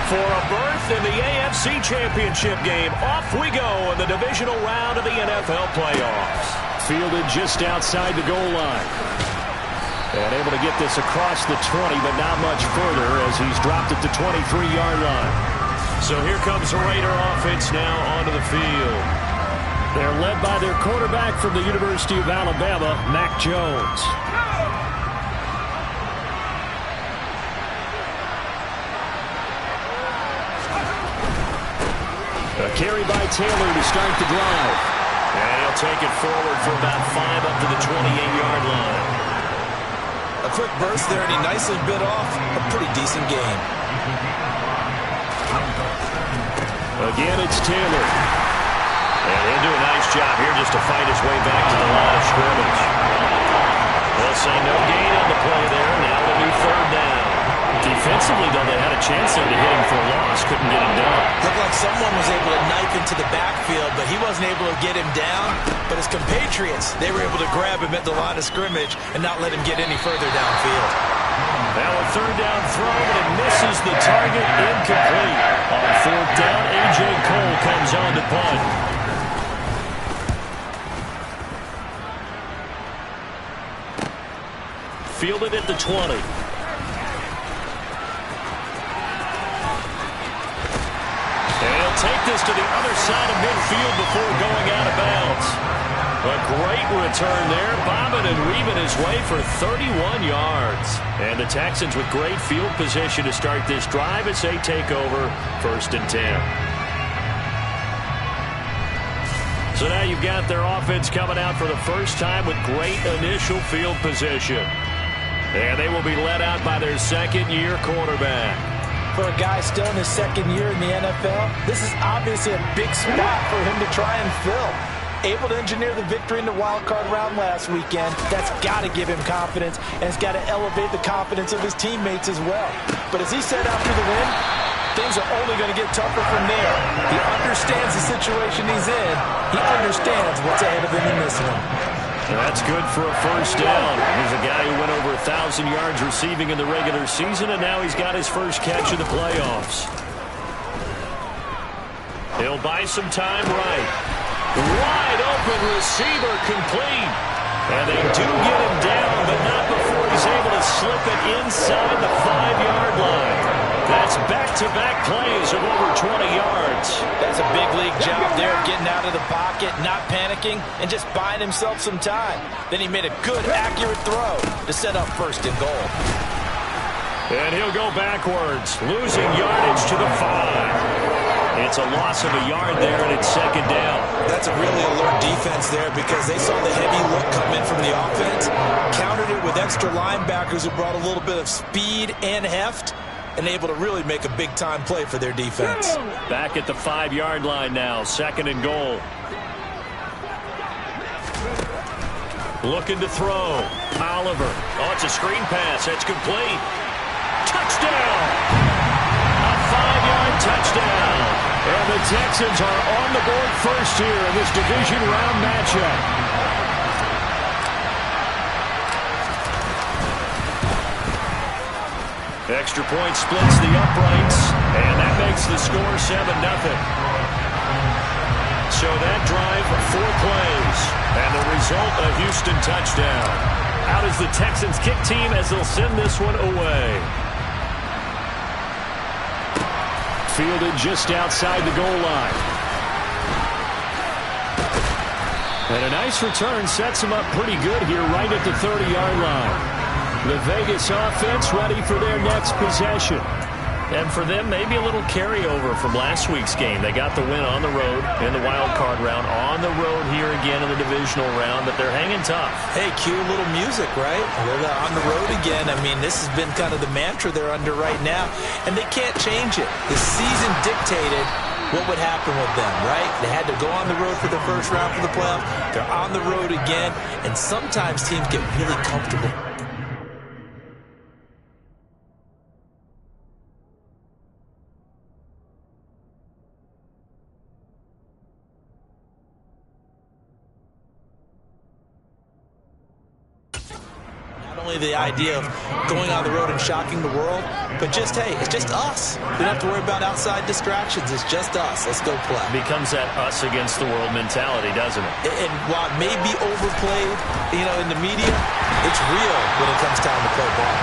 For a berth in the AFC Championship game, off we go in the divisional round of the NFL playoffs. Fielded just outside the goal line. And able to get this across the 20, but not much further as he's dropped at the 23-yard line. So here comes the Raider offense now onto the field. They're led by their quarterback from the University of Alabama, Mac Jones. A carry by Taylor to start the drive. And he'll take it forward for about 5 up to the 28-yard line. A quick burst there, and he nicely bit off a pretty decent game. Again, it's Taylor. And he'll do a nice job here just to fight his way back to the line of scrimmage. They'll say no gain on the play there. Now a new third down. Defensively, though, they had a chance there to hit him for a loss. Couldn't get him down. Looked like someone was able to knife into the backfield, but he wasn't able to get him down. But his compatriots, they were able to grab him at the line of scrimmage and not let him get any further downfield. Now a third down throw, but it misses the target. Incomplete. On fourth down, A.J. Cole comes on to punt. Fielded at the 20. Take this to the other side of midfield before going out of bounds. A great return there, bobbing and weaving his way for 31 yards. And the Texans with great field position to start this drive as they take over 1st and 10. So now you've got their offense coming out for the first time with great initial field position. And they will be led out by their second-year quarterback. For a guy still in his second year in the NFL, this is obviously a big spot for him to try and fill. Able to engineer the victory in the wild card round last weekend. That's got to give him confidence, and it's got to elevate the confidence of his teammates as well. But as he said after the win, things are only going to get tougher from there. He understands the situation he's in. He understands what's ahead of him in this one. That's good for a first down. Here's a guy who went over 1,000 yards receiving in the regular season, and now he's got his first catch in the playoffs. He'll buy some time right. Wide open receiver complete. And they do get him down, but not before he's able to slip it inside the 5-yard line. That's back-to-back plays of over 20 yards. That's a big league job there, getting out of the pocket, not panicking, and just buying himself some time. Then he made a good, accurate throw to set up 1st and goal. And he'll go backwards, losing yardage to the 5. It's a loss of a yard there, and it's 2nd down. That's a really alert defense there because they saw the heavy look come in from the offense, countered it with extra linebackers who brought a little bit of speed and heft, and able to really make a big-time play for their defense. Back at the 5-yard line now, 2nd and goal. Looking to throw. Oliver. Oh, it's a screen pass. That's complete. Touchdown! A 5-yard touchdown. And the Texans are on the board first here in this division round matchup. Extra point splits the uprights, and that makes the score 7-0. So that drive, 4 plays, and the result, a Houston touchdown. Out is the Texans kick team as they'll send this one away. Fielded just outside the goal line. And a nice return sets him up pretty good here right at the 30-yard line. The Vegas offense ready for their next possession. And for them, maybe a little carryover from last week's game. They got the win on the road in the wild card round, on the road here again in the divisional round, but they're hanging tough. Hey, cue a little music, right? They're on the road again. I mean, this has been kind of the mantra they're under right now, and they can't change it. The season dictated what would happen with them, right? They had to go on the road for the first round for the playoffs. They're on the road again, and sometimes teams get really comfortable. Not only the idea of going on the road and shocking the world, but just, hey, it's just us. We don't have to worry about outside distractions. It's just us. Let's go play. Becomes that us against the world mentality, doesn't it? And while it may be overplayed, in the media, it's real when it comes time to play ball.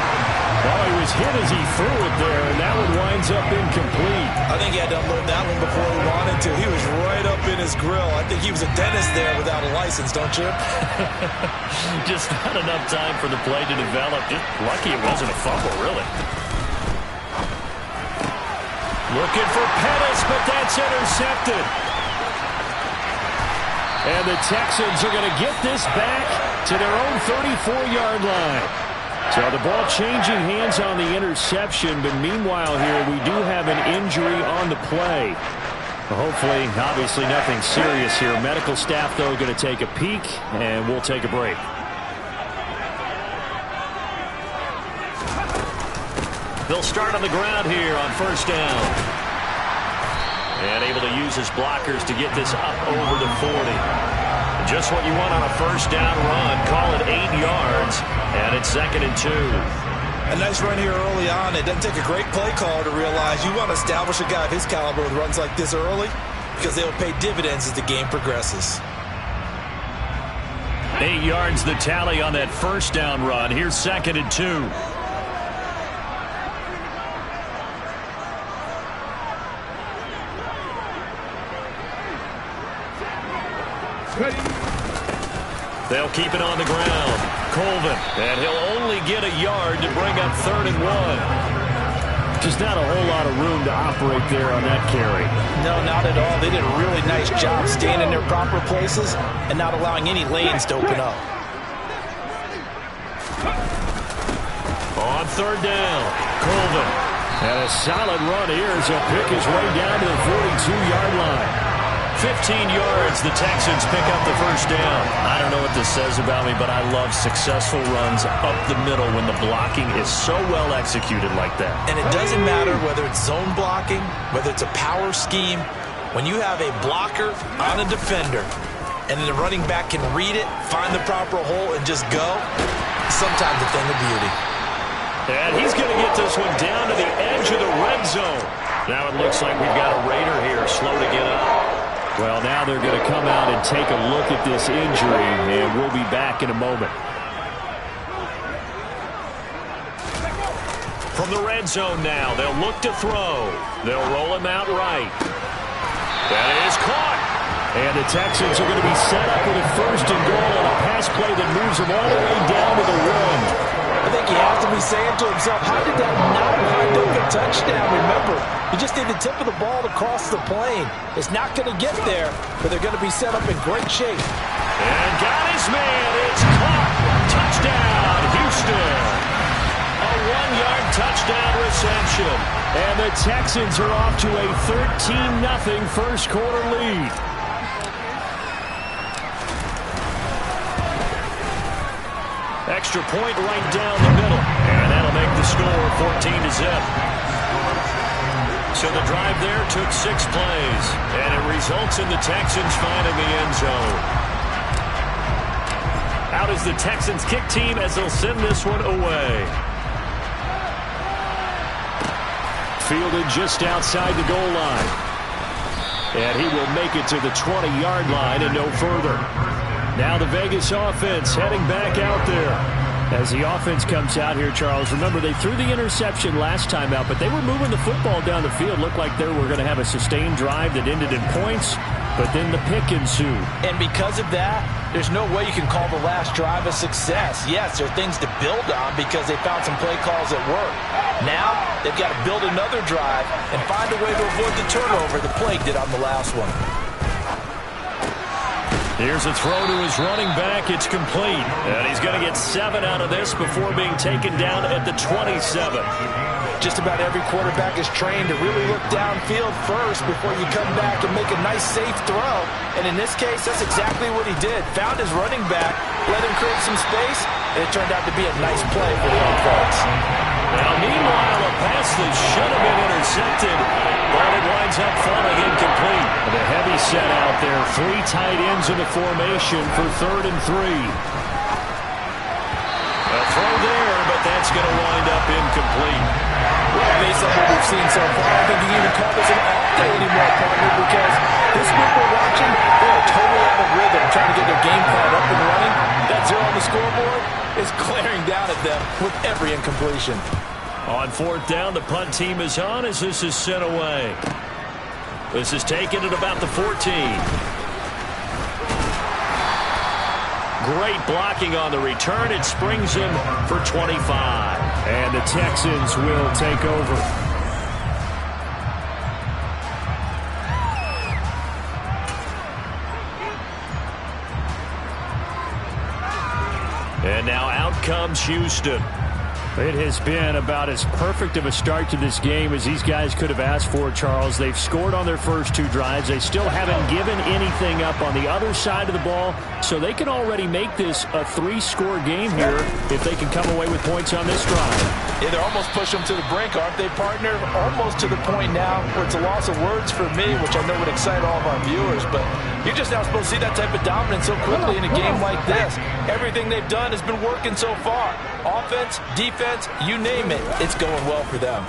Well, he was hit as he threw it there, and that one winds up incomplete. I think he had to unload that one before he wanted to. He was right up in his grill. I think he was a dentist there without a license, don't you? Just not enough time for the play to develop. Just lucky it wasn't a fumble, really. Looking for Pettis, but that's intercepted. And the Texans are going to get this back to their own 34-yard line. So the ball changing hands on the interception, but meanwhile here we do have an injury on the play. Hopefully, obviously nothing serious here. Medical staff, though, going to take a peek, and we'll take a break. They'll start on the ground here on first down. And able to use his blockers to get this up over the 40. Just what you want on a first down run. Call it 8 yards, and it's 2nd and 2. A nice run here early on. It doesn't take a great play caller to realize you want to establish a guy of his caliber with runs like this early because they will pay dividends as the game progresses. 8 yards the tally on that first down run. Here's 2nd and 2. They'll keep it on the ground. Colvin, and he'll only get a yard to bring up 3rd and 1. Just not a whole lot of room to operate there on that carry. No, not at all. They did a really nice job staying in their proper places and not allowing any lanes to open up. On 3rd down, Colvin. And a solid run here as he'll pick his way down to the 42-yard line. 15 yards, the Texans pick up the first down. I don't know what this says about me, but I love successful runs up the middle when the blocking is so well executed like that. And it doesn't matter whether it's zone blocking, whether it's a power scheme. When you have a blocker on a defender and then the running back can read it, find the proper hole, and just go, sometimes a thing of beauty. And he's going to get this one down to the edge of the red zone. Now it looks like we've got a Raider here slow to get up. Well, now they're going to come out and take a look at this injury, and we'll be back in a moment. From the red zone now, they'll look to throw. They'll roll him out right. That is caught. And the Texans are going to be set up with a 1st and goal on a pass play that moves them all the way down to the 1. I think he has to be saying to himself, how did that not wind up a touchdown? Remember, you just need the tip of the ball to cross the plane. It's not going to get there, but they're going to be set up in great shape. And got his man. It's caught. Touchdown, Houston. A 1-yard touchdown reception. And the Texans are off to a 13-0 first quarter lead. Extra point right down the middle. And that'll make the score 14-0. So the drive there took 6 plays. And it results in the Texans finding the end zone. Out is the Texans kick team as they'll send this one away. Fielded just outside the goal line. And he will make it to the 20-yard line and no further. Now the Vegas offense heading back out there. As the offense comes out here, Charles, remember they threw the interception last time out, but they were moving the football down the field. Looked like they were going to have a sustained drive that ended in points, but then the pick ensued. And because of that, there's no way you can call the last drive a success. Yes, there are things to build on because they found some play calls that work. Now, they've got to build another drive and find a way to avoid the turnover the Plague did on the last one. Here's a throw to his running back. It's complete. And he's going to get 7 out of this before being taken down at the 27. Just about every quarterback is trained to really look downfield first before you come back and make a nice, safe throw. And in this case, that's exactly what he did. Found his running back, let him create some space, and it turned out to be a nice play for the offense. Now, meanwhile, a pass that should have been intercepted, but it winds up falling incomplete. The heavy set out there. 3 tight ends in the formation for 3rd and 3. A throw that's going to wind up incomplete. Well, based on what we've seen so far, I don't think you can even call this an off day anymore, partner, because this group we're watching, they are totally out of rhythm, trying to get their game plan up and running. That zero on the scoreboard is glaring down at them with every incompletion. On fourth down, the punt team is on as this is sent away. This is taken at about the 14. Great blocking on the return. It springs him for 25. And the Texans will take over. And now out comes Houston. It has been about as perfect of a start to this game as these guys could have asked for, Charles. They've scored on their first two drives. They still haven't given anything up on the other side of the ball, so they can already make this a three-score game here if they can come away with points on this drive. Yeah, they're almost pushing them to the brink, aren't they, partner? Almost to the point now where it's a loss of words for me, which I know would excite all of our viewers, but you're just not supposed to see that type of dominance so quickly in a game like this. Everything they've done has been working so far. Offense, defense, you name it, it's going well for them.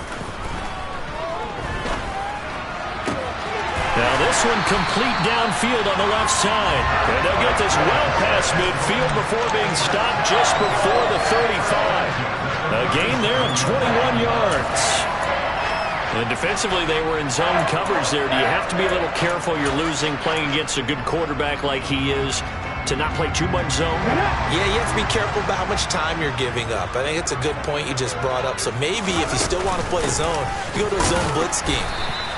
Now this one complete downfield on the left side. And they'll get this well past midfield before being stopped just before the 35. A gain there of 21 yards. And defensively, they were in zone coverage there. Do you have to be a little careful? You're losing playing against a good quarterback like he is to not play too much zone? Yeah, you have to be careful about how much time you're giving up. I think it's a good point you just brought up. So maybe if you still want to play zone, you go to a zone blitz scheme.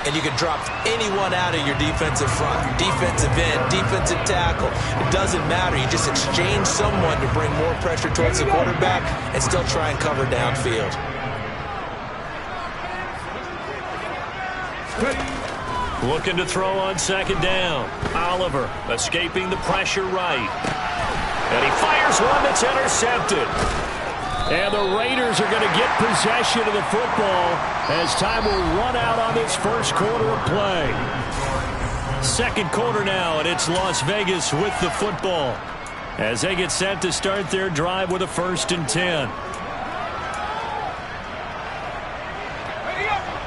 And you can drop anyone out of your defensive front. Defensive end, defensive tackle. It doesn't matter. You just exchange someone to bring more pressure towards the quarterback and still try and cover downfield. Looking to throw on second down. Oliver escaping the pressure right. And he fires one that's intercepted. And the Raiders are going to get possession of the football as time will run out on this first quarter of play. Second quarter now, and it's Las Vegas with the football as they get set to start their drive with a 1st and 10.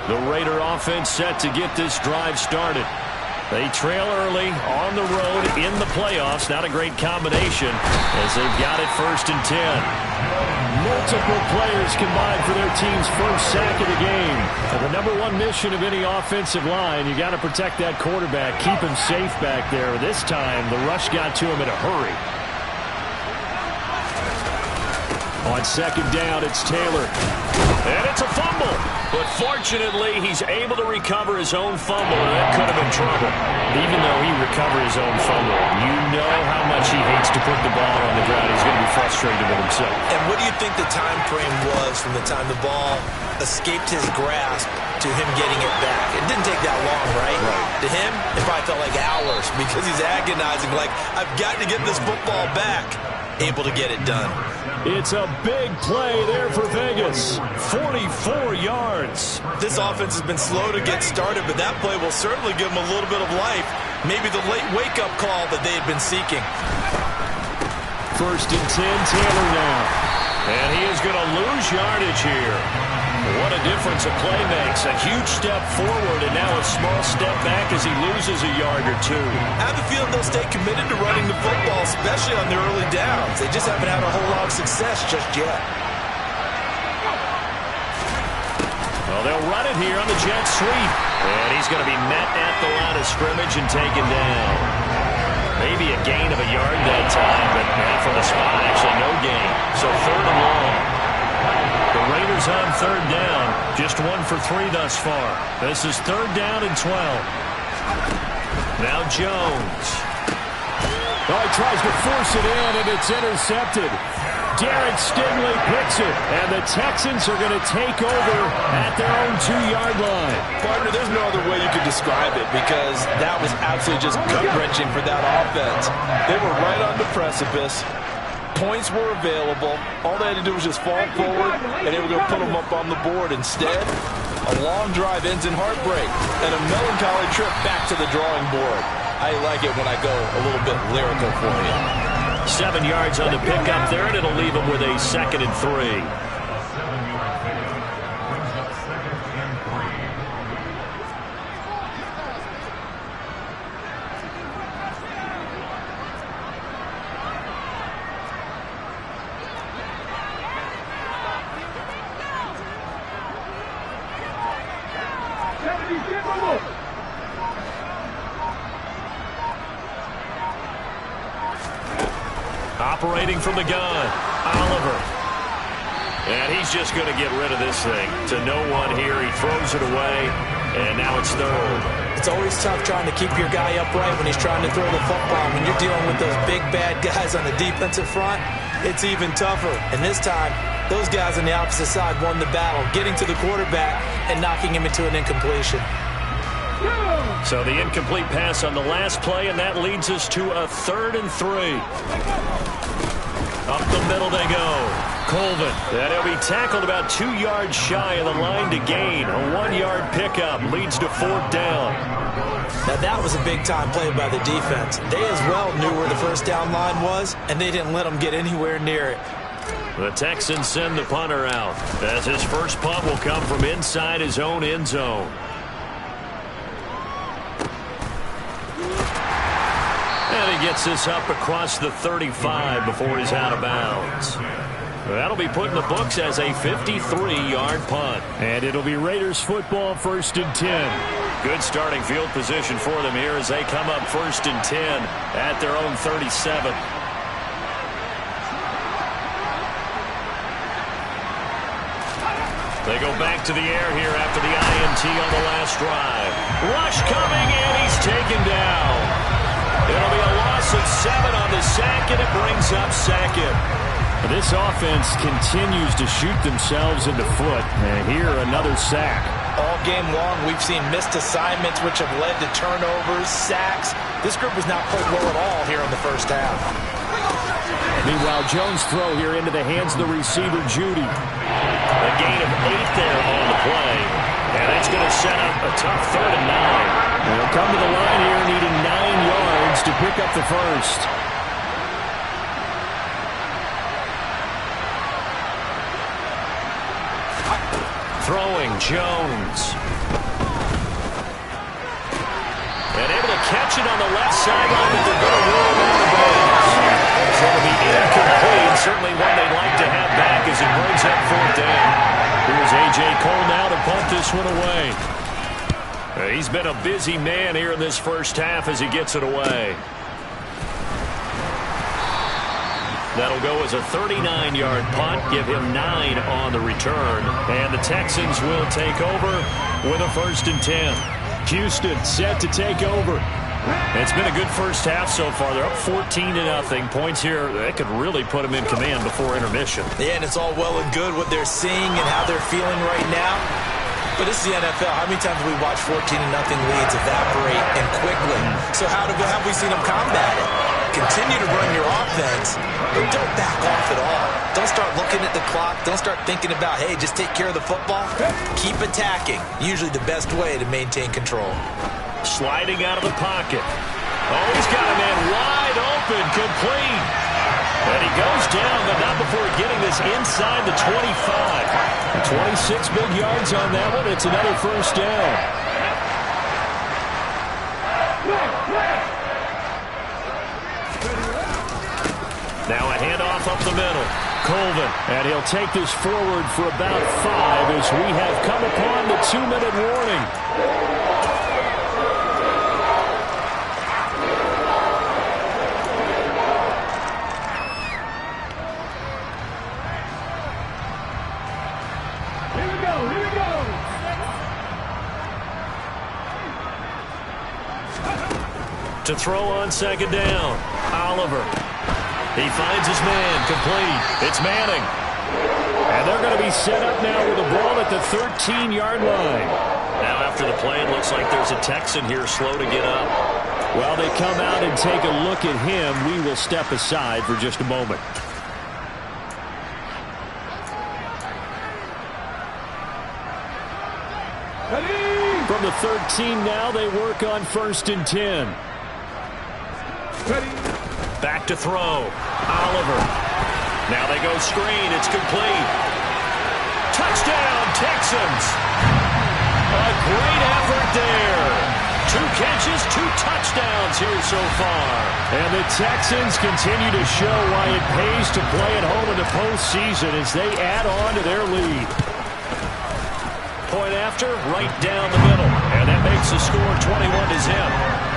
The Raider offense set to get this drive started. They trail early on the road in the playoffs. Not a great combination as they've got it 1st and 10. Multiple players combined for their team's first sack of the game. And the number one mission of any offensive line, you got to protect that quarterback, keep him safe back there. This time, the rush got to him in a hurry. On second down, it's Taylor. And it's a fumble. But fortunately, he's able to recover his own fumble, and that could have been trouble. Even though he recovered his own fumble, you know how much he hates to put the ball on the ground. He's going to be frustrated with himself. And what do you think the time frame was from the time the ball escaped his grasp to him getting it back? It didn't take that long, right? To him, it probably felt like hours because he's agonizing, like, I've got to get this football back. Able to get it done. It's a big play there for Vegas. 44 yards. This offense has been slow to get started, but that play will certainly give them a little bit of life. Maybe the late wake-up call that they had been seeking. 1st and 10, Taylor now. And he is going to lose yardage here. What a difference a play makes. A huge step forward and now a small step back as he loses a yard or two. I have a feeling they'll stay committed to running the football, especially on their early downs. They just haven't had a whole lot of success just yet. Well, they'll run it here on the jet sweep. And he's going to be met at the line of scrimmage and taken down. Maybe a gain of a yard that time, but not from the spot. Actually, no gain. So 3rd and long. The Raiders on 3rd down. Just 1 for 3 thus far. This is 3rd down and 12. Now Jones. Oh, he tries to force it in, and it's intercepted. Derek Stingley picks it, and the Texans are going to take over at their own 2-yard line. Partner, there's no other way you could describe it because that was absolutely just gut-wrenching for that offense. They were right on the precipice. Points were available. All they had to do was just fall forward, and they were going to put them up on the board. Instead, a long drive ends in heartbreak and a melancholy trip back to the drawing board. I like it when I go a little bit lyrical for you. 7 yards on the pickup there, and it'll leave them with a 2nd and 3. waiting from the gun. Oliver. And he's just going to get rid of this thing. To no one here. He throws it away. And now it's third. It's always tough trying to keep your guy upright when he's trying to throw the football. When you're dealing with those big, bad guys on the defensive front, it's even tougher. And this time, those guys on the opposite side won the battle, getting to the quarterback and knocking him into an incompletion. So the incomplete pass on the last play, and that leads us to a 3rd and 3. Up the middle they go. Colvin. And he'll be tackled about 2 yards shy of the line to gain. A 1-yard pickup leads to 4th down. Now that was a big-time play by the defense. They as well knew where the first down line was, and they didn't let them get anywhere near it. The Texans send the punter out, as his first punt will come from inside his own end zone. And he gets this up across the 35 before he's out of bounds. That'll be put in the books as a 53-yard punt. And it'll be Raiders football, 1st and 10. Good starting field position for them here as they come up 1st and 10 at their own 37. They go back to the air here after the INT on the last drive. Rush coming, and he's taken down. It'll be a loss of 7 on the sack, and it brings up Sackett. This offense continues to shoot themselves in the foot. And here, another sack. All game long, we've seen missed assignments, which have led to turnovers, sacks. This group has not played well at all here in the first half. Meanwhile, Jones' throw here into the hands of the receiver, Judy. A gain of 8 there on the play. And that's going to set up a tough 3rd and 9. They'll come to the line here needing 9 yards to pick up the first. Throwing Jones. And able to catch it on the left sideline, but they're going to roll on the base. So it'll be incomplete. Certainly one they'd like to have back as it brings up 4th down. Here's A.J. Cole now to punt this one away. He's been a busy man here in this first half as he gets it away. That'll go as a 39-yard punt, give him 9 on the return. And the Texans will take over with a 1st and 10. Houston set to take over. It's been a good first half so far. They're up 14-0. Points here, that could really put them in command before intermission. Yeah, and it's all well and good what they're seeing and how they're feeling right now. But this is the NFL. How many times have we watched 14-0 leads evaporate and quickly? So how have we seen them combat it? Continue to run your offense, but don't back off at all. Don't start looking at the clock. Don't start thinking about, hey, just take care of the football. Keep attacking. Usually the best way to maintain control. Sliding out of the pocket. Oh, he's got a man wide open, complete. And he goes down, but not before getting this inside the 25. 26 big yards on that one. It's another 1st down. Now a handoff up the middle. Colvin, and he'll take this forward for about 5 as we have come upon the 2-minute warning. To throw on 2nd down. Oliver. He finds his man, complete. It's Manning. And they're going to be set up now with the ball at the 13-yard line. Now after the play, it looks like there's a Texan here slow to get up. While they come out and take a look at him, we will step aside for just a moment. From the 13 now, they work on 1st and 10. Back to throw. Oliver. Now they go screen. It's complete. Touchdown, Texans. A great effort there. 2 catches, 2 touchdowns here so far. And the Texans continue to show why it pays to play at home in the postseason as they add on to their lead. Point after, right down the middle. And that makes the score 21-0.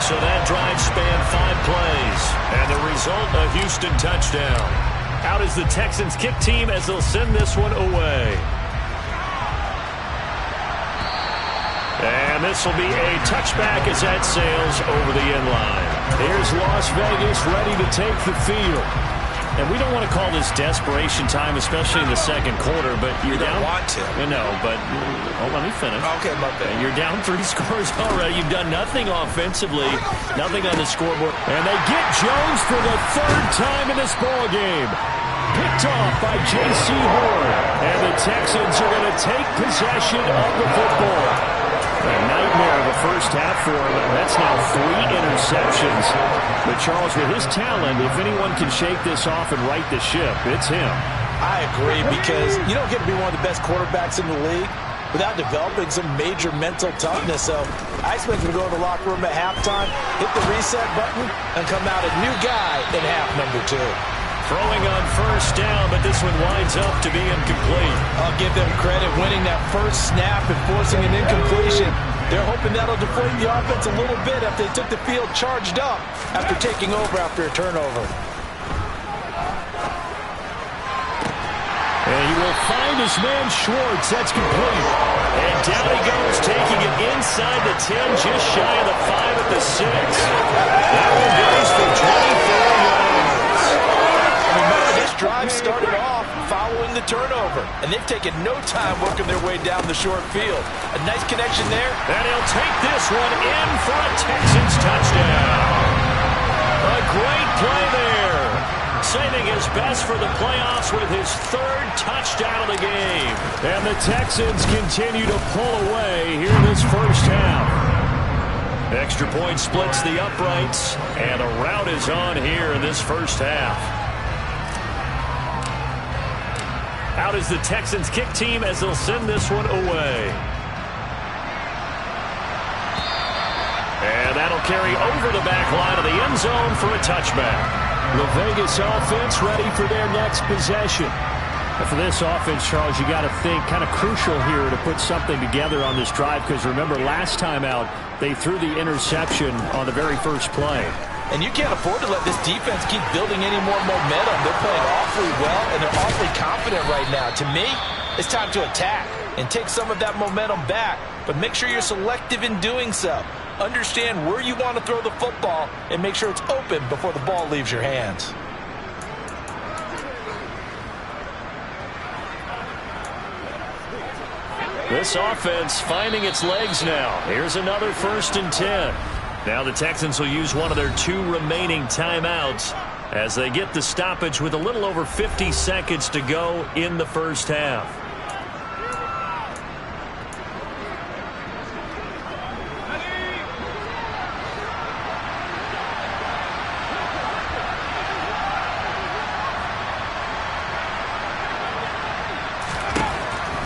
So that drive spanned 5 plays. And the result, a Houston touchdown. Out is the Texans kick team as they'll send this one away. And this will be a touchback as that sails over the end line. Here's Las Vegas ready to take the field. And we don't want to call this desperation time, especially in the second quarter, but you're down. You don't want to. No, but let me finish. Okay, my bad. You're down 3 scores already. You've done nothing offensively, nothing on the scoreboard. And they get Jones for the 3rd time in this ball game. Picked off by J.C. Horn. And the Texans are going to take possession of the football. A nightmare of a first half for him. That's now 3 interceptions. But Charles, with his talent, if anyone can shake this off and right the ship, it's him. I agree, because you don't get to be one of the best quarterbacks in the league without developing some major mental toughness. So I expect him to go to the locker room at halftime, hit the reset button, and come out a new guy in half number 2. Throwing on first down, but this one winds up to be incomplete. I'll give them credit winning that first snap and forcing an incompletion. They're hoping that'll deflate the offense a little bit after they took the field charged up after taking over after a turnover. And he will find his man Schwartz. That's complete. And down he goes, taking it inside the 10, just shy of the 5 at the 6. That one goes for 24 yards. Remember, this drive started off following the turnover, and they've taken no time working their way down the short field. A nice connection there. And he'll take this one in for a Texans touchdown. A great play there. Saving his best for the playoffs with his 3rd touchdown of the game. And the Texans continue to pull away here in this first half. Extra point splits the uprights, and a rout is on here in this first half. Out is the Texans kick team as they'll send this one away. And that'll carry over the back line of the end zone for a touchback. The Vegas offense ready for their next possession. And for this offense, Charles, you got to think kind of crucial here to put something together on this drive, because remember last time out they threw the interception on the very first play. And you can't afford to let this defense keep building any more momentum. They're playing awfully well, and they're awfully confident right now. To me, it's time to attack and take some of that momentum back. But make sure you're selective in doing so. Understand where you want to throw the football and make sure it's open before the ball leaves your hands. This offense finding its legs now. Here's another 1st and 10. Now the Texans will use one of their 2 remaining timeouts as they get the stoppage with a little over 50 seconds to go in the first half.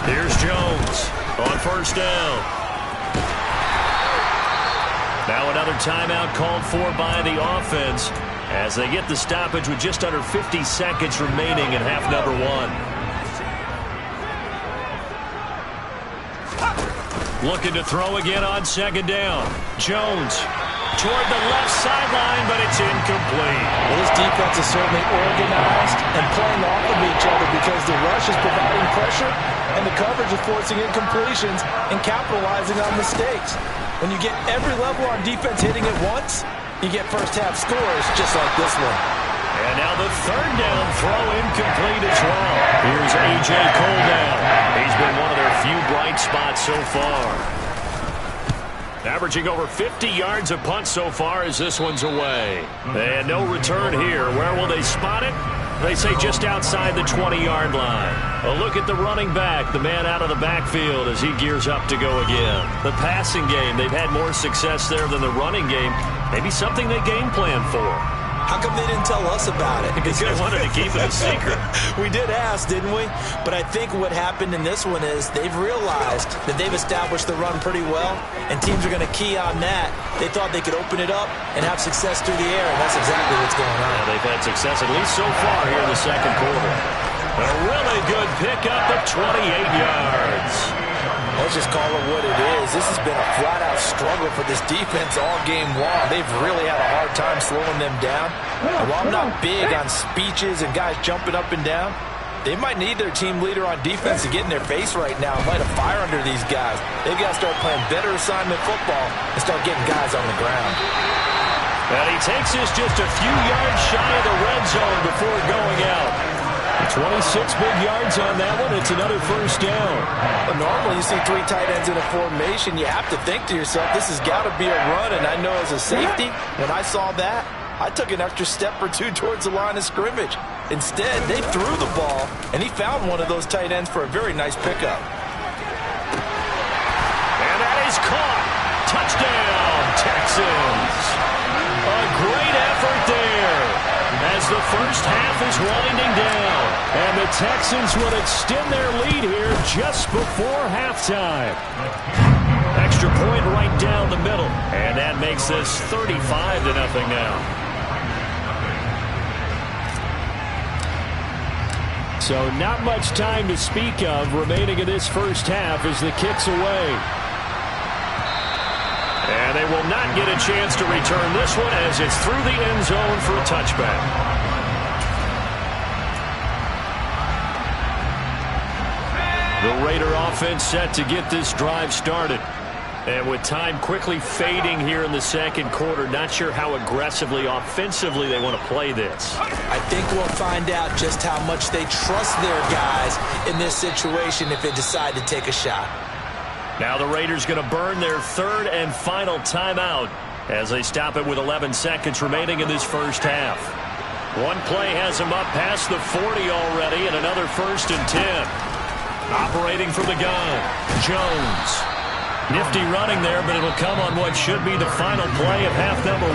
Here's Jones on first down. Now another timeout called for by the offense as they get the stoppage with just under 50 seconds remaining in half number 1. Looking to throw again on 2nd down. Jones toward the left sideline, but it's incomplete. Well, this defense is certainly organized and playing off of each other because the rush is providing pressure and the coverage is forcing incompletions and capitalizing on mistakes. When you get every level on defense hitting at once, you get first half scores just like this one. And now the 3rd down throw incomplete as well. Here's A.J. Cole down. He's been one of their few bright spots so far. Averaging over 50 yards a punt so far as this one's away. And no return here. Where will they spot it? They say just outside the 20-yard line. A look at the running back, the man out of the backfield as he gears up to go again. The passing game, they've had more success there than the running game. Maybe something they game plan for. How come they didn't tell us about it? Because they wanted to keep it a secret. We did ask, didn't we? But I think what happened in this one is they've realized that they've established the run pretty well, and teams are going to key on that. They thought they could open it up and have success through the air, and that's exactly what's going on. Yeah, they've had success, at least so far, here in the second quarter. A really good pickup of 28 yards. Let's just call it what it is. This has been a flat-out struggle for this defense all game long. They've really had a hard time slowing them down. And while I'm not big on speeches and guys jumping up and down, they might need their team leader on defense to get in their face right now and light a fire under these guys. They've got to start playing better assignment football and start getting guys on the ground. And he takes this just a few yards shy of the red zone before going out. 26 big yards on that one. It's another first down. But normally you see 3 tight ends in a formation. You have to think to yourself, this has got to be a run. And I know as a safety, when I saw that, I took an extra step or two towards the line of scrimmage. Instead, they threw the ball, and he found one of those tight ends for a very nice pickup. And that is caught. Touchdown, Texans. A great effort there as the first half is winding down. And the Texans will extend their lead here just before halftime. Extra point right down the middle. And that makes this 35-0 now. So not much time to speak of remaining in this first half as the kick's away. And they will not get a chance to return this one as it's through the end zone for a touchback. The Raider offense set to get this drive started. And with time quickly fading here in the second quarter, not sure how aggressively, offensively they want to play this. I think we'll find out just how much they trust their guys in this situation if they decide to take a shot. Now the Raiders going to burn their third and final timeout as they stop it with 11 seconds remaining in this first half. One play has them up past the 40 already, and another 1st and 10. Operating from the gun, Jones. Nifty running there, but it'll come on what should be the final play of half number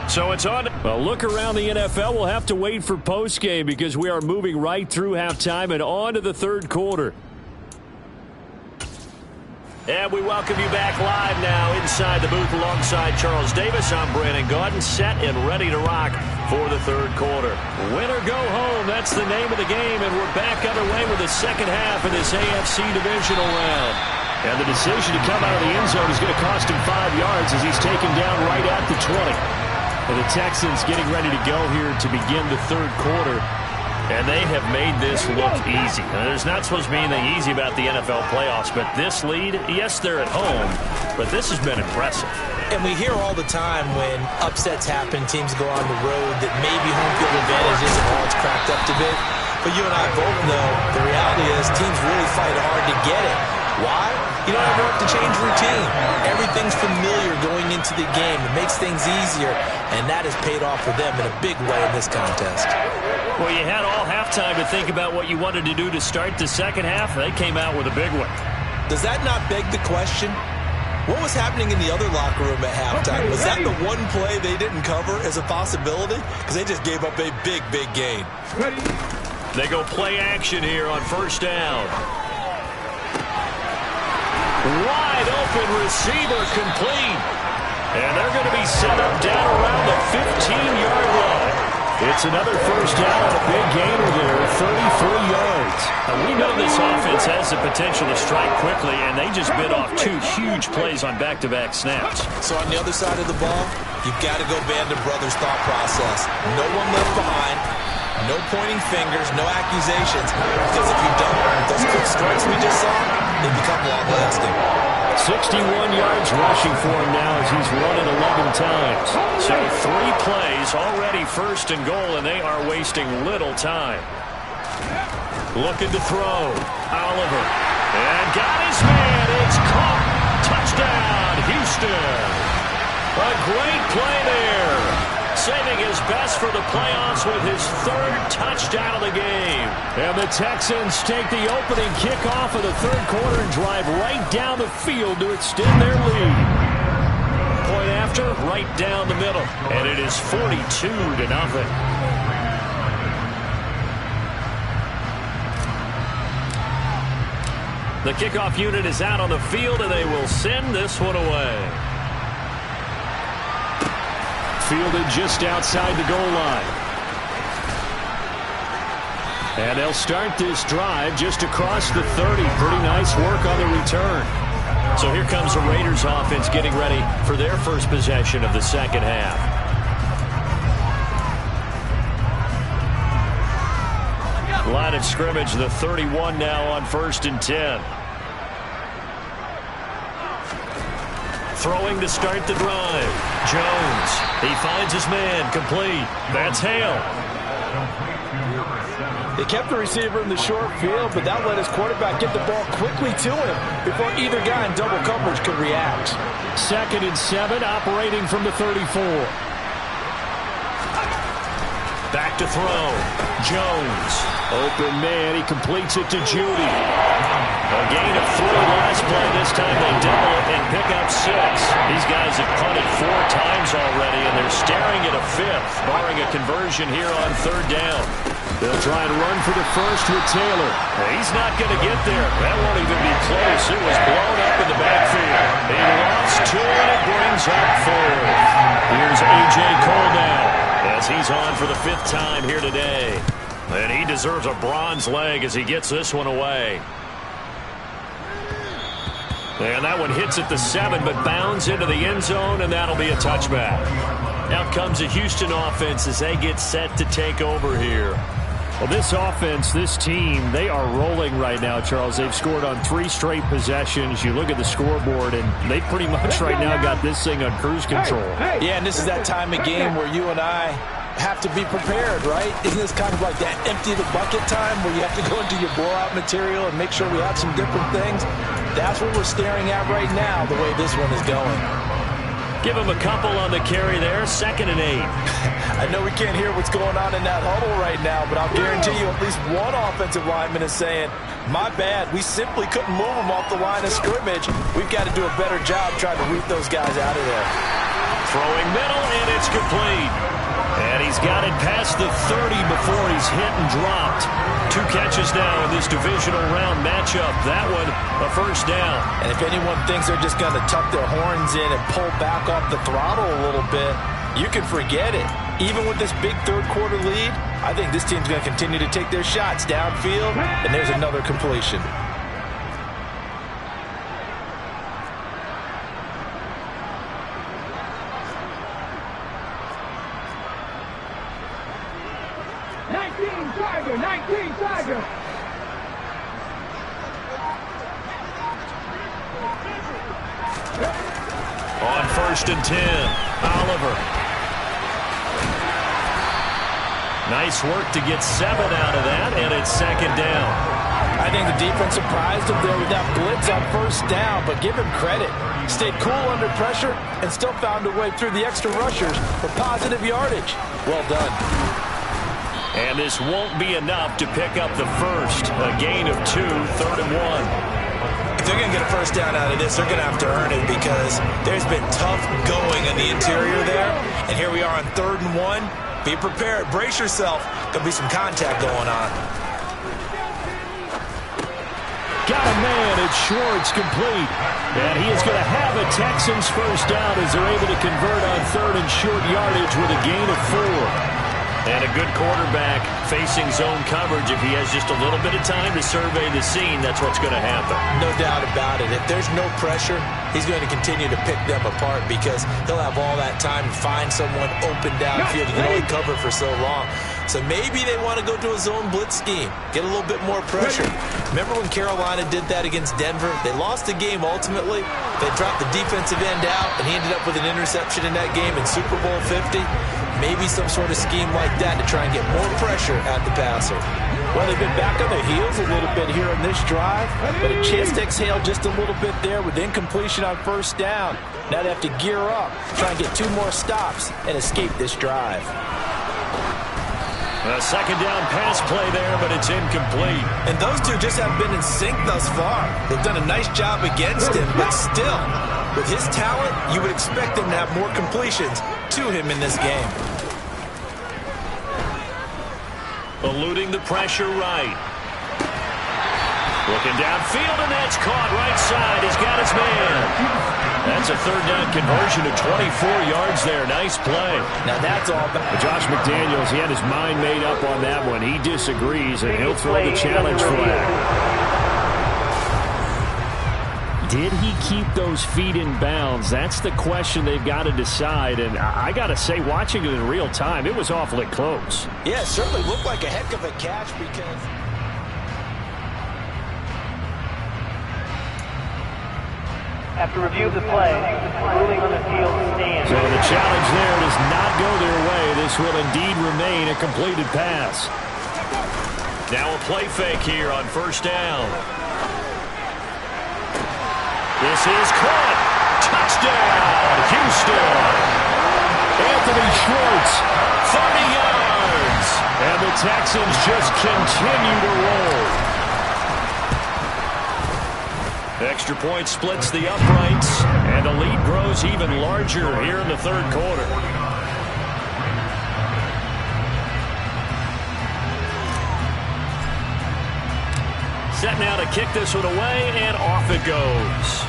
1. So it's on. A look around the NFL. We'll have to wait for postgame because we are moving right through halftime and on to the third quarter. And we welcome you back live now inside the booth alongside Charles Davis. I'm Brandon Gaudin, set and ready to rock for the third quarter. Win or go home, that's the name of the game, and we're back underway with the second half of this AFC divisional round. And the decision to come out of the end zone is going to cost him 5 yards as he's taken down right at the 20. And the Texans getting ready to go here to begin the third quarter. And they have made this look easy. Now, there's not supposed to be anything easy about the NFL playoffs, but this lead, yes, they're at home, but this has been impressive. And we hear all the time when upsets happen, teams go on the road, that maybe home field advantage isn't all it's cracked up to be. But you and I both know the reality is teams really fight hard to get it. Why? You don't ever have to change routine. Everything's familiar going into the game. It makes things easier, and that has paid off for them in a big way in this contest. Well, you had all halftime to think about what you wanted to do to start the second half. They came out with a big one. Does that not beg the question? What was happening in the other locker room at halftime? Was that the one play they didn't cover as a possibility? Because they just gave up a big, big gain. They go play action here on first down. Wide open receiver complete. And they're going to be set up down around the 15-yard line. It's another first down and a big gainer there, 33 yards. Now, we know this offense has the potential to strike quickly, and they just bit off 2 huge plays on back-to-back snaps. So on the other side of the ball, you've got to go Band of Brothers thought process. No one left behind. No pointing fingers, no accusations, because if you don't, those quick strikes we just saw, they become long-lasting. 61 yards rushing for him now as he's running 11 times. So 3 plays, already 1st and goal, and they are wasting little time. Looking to throw. Oliver. And got his man. It's caught. Touchdown, Houston. A great play there. Saving his best for the playoffs with his 3rd touchdown of the game. And the Texans take the opening kickoff of the third quarter and drive right down the field to extend their lead. Point after, right down the middle. And it is 42-0. The kickoff unit is out on the field, and they will send this one away. Fielded just outside the goal line. And they'll start this drive just across the 30. Pretty nice work on the return. So here comes the Raiders offense getting ready for their first possession of the second half. Line of scrimmage, the 31 now on 1st and 10. Throwing to start the drive. Jones. He finds his man. Complete. That's Hale. They kept the receiver in the short field, but that let his quarterback get the ball quickly to him before either guy in double coverage could react. 2nd and 7, operating from the 34. Back to throw. Jones. Open man. He completes it to Judy. A gain of 3 last play. This time they double it and pick up 6. These guys have punted 4 times already, and they're staring at a 5th, barring a conversion here on 3rd down. They'll try and run for the first with Taylor. He's not going to get there. That won't even be close. It was blown up in the backfield. He lost 2, and it brings up 4th. Here's A.J. Cole now, as he's on for the 5th time here today. And he deserves a bronze leg as he gets this one away. And that one hits at the 7, but bounds into the end zone, and that'll be a touchback. Out comes the Houston offense as they get set to take over here. Well, this offense, this team, they are rolling right now, Charles. They've scored on 3 straight possessions. You look at the scoreboard, and they pretty much right now got this thing on cruise control. Yeah, and this is that time of game where you and I have to be prepared, right? Isn't this kind of like that empty the bucket time where you have to go into your blowout material and make sure we have some different things? That's what we're staring at right now, the way this one is going. Give him a couple on the carry there. 2nd and 8. I know we can't hear what's going on in that huddle right now, but I'll guarantee you at least one offensive lineman is saying, my bad, we simply couldn't move them off the line of scrimmage. We've got to do a better job trying to root those guys out of there. Throwing middle, and it's complete. And he's got it past the 30 before he's hit and dropped. 2 catches now in this divisional round matchup. That one, a 1st down. And if anyone thinks they're just going to tuck their horns in and pull back off the throttle a little bit, you can forget it. Even with this big 3rd quarter lead, I think this team's going to continue to take their shots downfield, and there's another completion. On 1st and 10, Oliver. Nice work to get 7 out of that, and it's 2nd down. I think the defense surprised him there with that blitz on 1st down, but give him credit. Stayed cool under pressure and still found a way through the extra rushers for positive yardage. Well done. And this won't be enough to pick up the first. A gain of 2, 3rd and 1. If they're going to get a first down out of this, they're going to have to earn it because there's been tough going in the interior there. And here we are on 3rd and 1. Be prepared. Brace yourself. Going to be some contact going on. Got a man. It's Schwartz complete. And he is going to have a Texans first down as they're able to convert on 3rd and short yardage with a gain of 4. And a good quarterback facing zone coverage. If he has just a little bit of time to survey the scene, that's what's going to happen. No doubt about it. If there's no pressure, he's going to continue to pick them apart because he'll have all that time to find someone open downfield. You can only cover for so long. So maybe they want to go to a zone blitz scheme, get a little bit more pressure. Remember when Carolina did that against Denver? They lost the game ultimately. They dropped the defensive end out, and he ended up with an interception in that game in Super Bowl 50. Maybe some sort of scheme like that to try and get more pressure at the passer. Well, they've been back on their heels a little bit here on this drive, but a chance to exhale just a little bit there with incompletion on 1st down. Now they have to gear up, try and get 2 more stops, and escape this drive. A 2nd down pass play there, but it's incomplete. And those two just haven't been in sync thus far. They've done a nice job against him, but still, with his talent, you would expect him to have more completions to him in this game. Eluding the pressure right. Looking downfield, and that's caught right side. He's got his man. That's a third down conversion to 24 yards there. Nice play. Now that's all about Josh McDaniels, he had his mind made up on that one. He disagrees, and he'll throw the challenge flag. Did he keep those feet in bounds? That's the question they've got to decide. And I got to say, watching it in real time, it was awfully close. Yeah, it certainly looked like a heck of a catch because... After review of the play, ruling on the field stands. So the challenge there does not go their way. This will indeed remain a completed pass. Now a play fake here on first down. This is caught. Touchdown, Houston. Anthony Schwartz. 30 yards. And the Texans just continue to roll. Extra point splits the uprights, and the lead grows even larger here in the third quarter. Set now to kick this one away, and off it goes.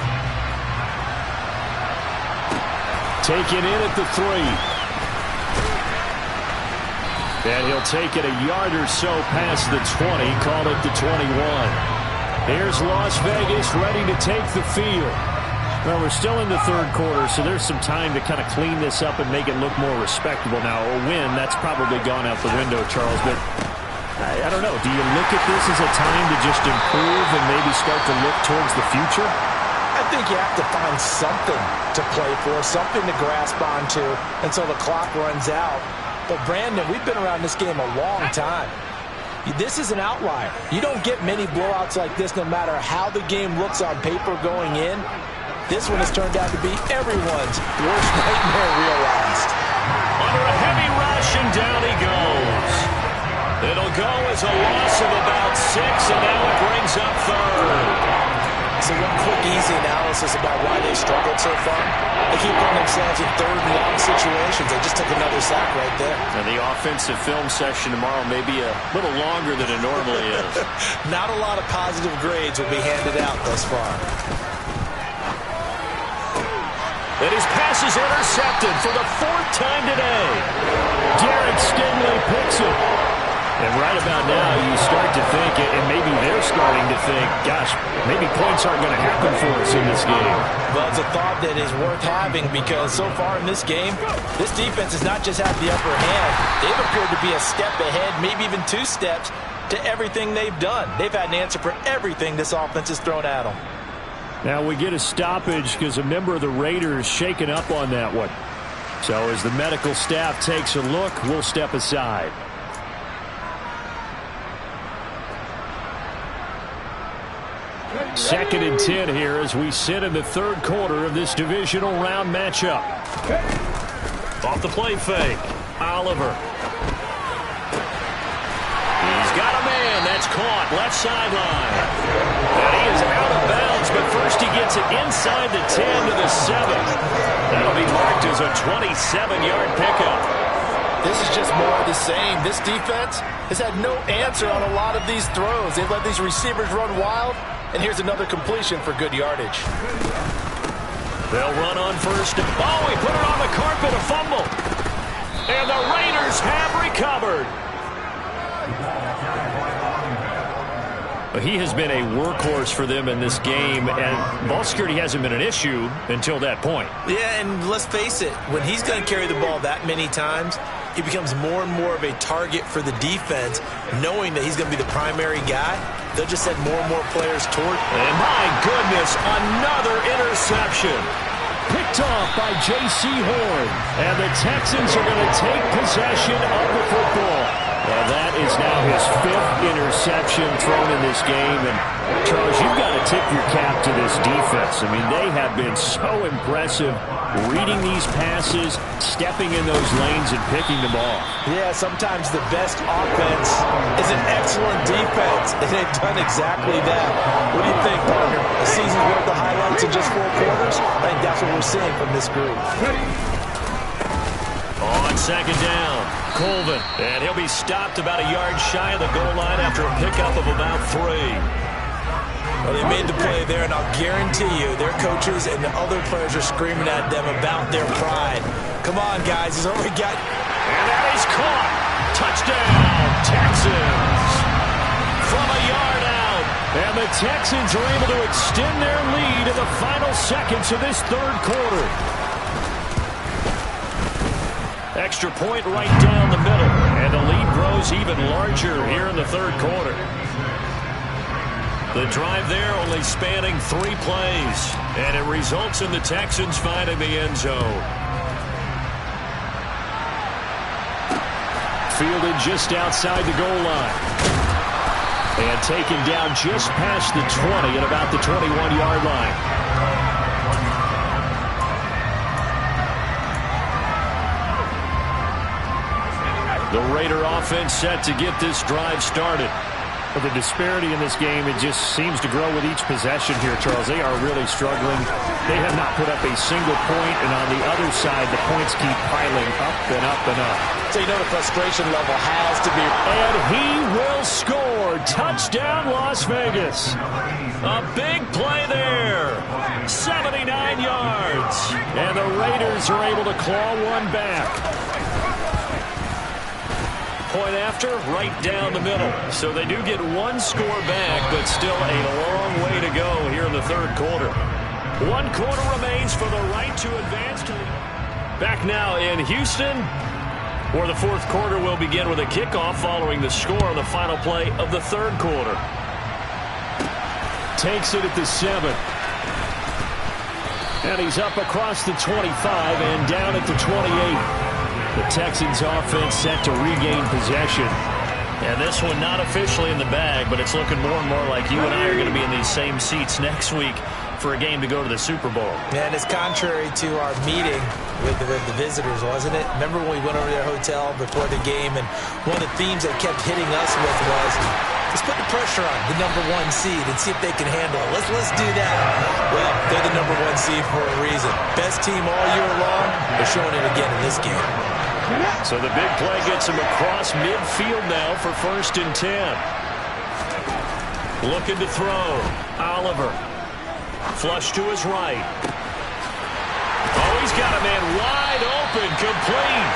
Taken in at the 3. And he'll take it a yard or so past the 20, call it the 21. Here's Las Vegas ready to take the field. Well, we're still in the third quarter, so there's some time to kind of clean this up and make it look more respectable. Now, a win, that's probably gone out the window, Charles, but I don't know. Do you look at this as a time to just improve and maybe start to look towards the future? I think you have to find something to play for, something to grasp onto until the clock runs out. But, Brandon, we've been around this game a long time. This is an outlier. You don't get many blowouts like this no matter how the game looks on paper going in. This one has turned out to be everyone's worst nightmare realized. Under a heavy rush, and down he goes. It'll go as a loss of about 6, and now it brings up third. So one quick, easy analysis about why they struggled so far. They keep putting themselves in third and long situations. They just took another sack right there. And the offensive film session tomorrow may be a little longer than it normally is. Not a lot of positive grades will be handed out thus far. And his pass is intercepted for the 4th time today. Derek Stingley picks it. And right about now, you start to think, and maybe they're starting to think, gosh, maybe points aren't going to happen for us in this game. Well, it's a thought that is worth having because so far in this game, this defense has not just had the upper hand. They've appeared to be a step ahead, maybe even 2 steps to everything they've done. They've had an answer for everything this offense has thrown at them. Now we get a stoppage because a member of the Raiders shaken up on that one. So as the medical staff takes a look, we'll step aside. Second and 10 here as we sit in the third quarter of this divisional round matchup. Off the play fake, Oliver. He's got a man. That's caught. Left sideline. And he is out of bounds, but first he gets it inside the 10 to the 7. That'll be marked as a 27-yard pickup. This is just more of the same. This defense has had no answer on a lot of these throws. They've let these receivers run wild, and here's another completion for good yardage. They'll run on first. Oh, he put it on the carpet, a fumble. And the Raiders have recovered. He has been a workhorse for them in this game, and ball security hasn't been an issue until that point. Yeah, and let's face it, when he's going to carry the ball that many times, he becomes more and more of a target for the defense, knowing that he's going to be the primary guy. They'll just send more and more players toward. And my goodness, another interception. Picked off by J.C. Horn. And the Texans are going to take possession of the football. Well, that is now his 5th interception thrown in this game. And, Charles, you've got to tip your cap to this defense. I mean, they have been so impressive reading these passes, stepping in those lanes, and picking them off. Yeah, sometimes the best offense is an excellent defense, and they've done exactly that. What do you think, partner? A season's worth of highlights in just 4 quarters? I think that's what we're seeing from this group. On second down, Colvin. And he'll be stopped about a yard shy of the goal line after a pickup of about 3. Well, they made the play there, and I'll guarantee you their coaches and the other players are screaming at them about their pride. Come on, guys. He's already got... And that is caught. Touchdown, Texans. From a yard out. And the Texans are able to extend their lead in the final seconds of this third quarter. Extra point right down the middle. And the lead grows even larger here in the third quarter. The drive there only spanning 3 plays. And it results in the Texans finding the end zone. Fielded just outside the goal line. And taken down just past the 20 at about the 21-yard line. The Raider offense set to get this drive started. But the disparity in this game, it just seems to grow with each possession here, Charles. They are really struggling. They have not put up a single point, and on the other side, the points keep piling up and up and up. So you know the frustration level has to be... And he will score. Touchdown, Las Vegas. A big play there. 79 yards. And the Raiders are able to claw one back. Point after, right down the middle. So they do get one score back, but still a long way to go here in the third quarter. 1 quarter remains for the right to advance to... Back now in Houston, where the fourth quarter will begin with a kickoff following the score on the final play of the third quarter. Takes it at the 7. And he's up across the 25 and down at the 28. The Texans offense set to regain possession. And this one not officially in the bag, but it's looking more and more like you and I are going to be in these same seats next week for a game to go to the Super Bowl. And it's contrary to our meeting with the visitors, wasn't it? Remember when we went over to their hotel before the game, and one of the themes they kept hitting us with was, let's put the pressure on the #1 seed and see if they can handle it. Let's do that. Well, they're the #1 seed for a reason. Best team all year long. They're showing it again in this game. So the big play gets him across midfield now for 1st and 10. Looking to throw. Oliver. Flush to his right. Oh, he's got a man wide open. Complete.